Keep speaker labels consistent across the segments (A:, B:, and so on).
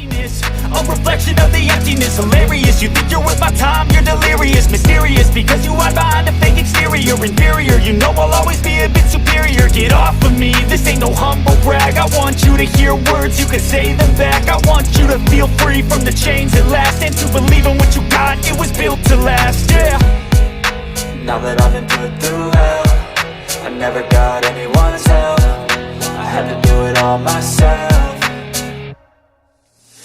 A: emptiness, a reflection of the emptiness. Hilarious, you think you're worth my time, you're delirious. Mysterious, because you hide behind a fake exterior. Inferior, you know I'll always be a bit superior. Get off of me, this ain't no humble brag. I want you to hear words, you can say them back. I want you to feel free from the chains at last, and to believe in what you got, it was built to last, yeah.
B: Now that I've been put through hell, I never got anyone's help, I had to do it all myself.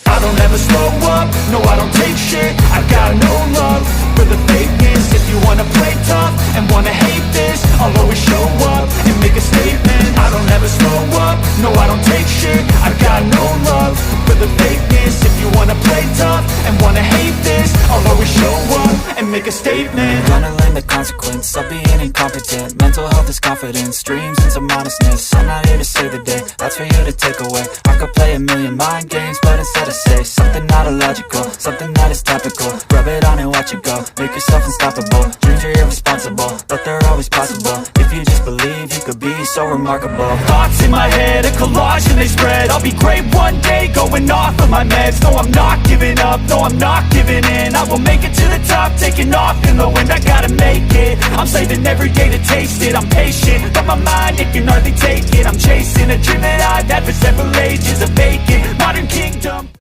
A: I don't ever slow up, no I don't take shit. I got no love for the fakeness. If you wanna play tough and wanna hate this, I'll always show up and make a statement. I don't ever slow up, no I don't take shit. I got no love for the fakeness. If you wanna play tough and wanna hate this, I'll always show up and make a statement.
B: Gonna learn the consequence of being incompetent. Mental health is confidence, dreams and some honestness. I'm not here to save the day, that's for you to take away. I could play a million mind games, but instead I say something not illogical, something that is topical. Rub it on and watch it go, make yourself unstoppable. Dreams are irresponsible, but they're always possible. If you just believe, you could be so remarkable.
A: Thoughts in my head, a collage and they spread. I'll be great one day, going off of my meds. No, I'm not giving up, no, I'm not giving in. I will make it to the top, taking off in the wind. I gotta make it, I'm saving every day to taste it. I'm patient, but my mind, it can hardly take it. I'm chasing a dream that I've had for several ages, a vacant modern kingdom.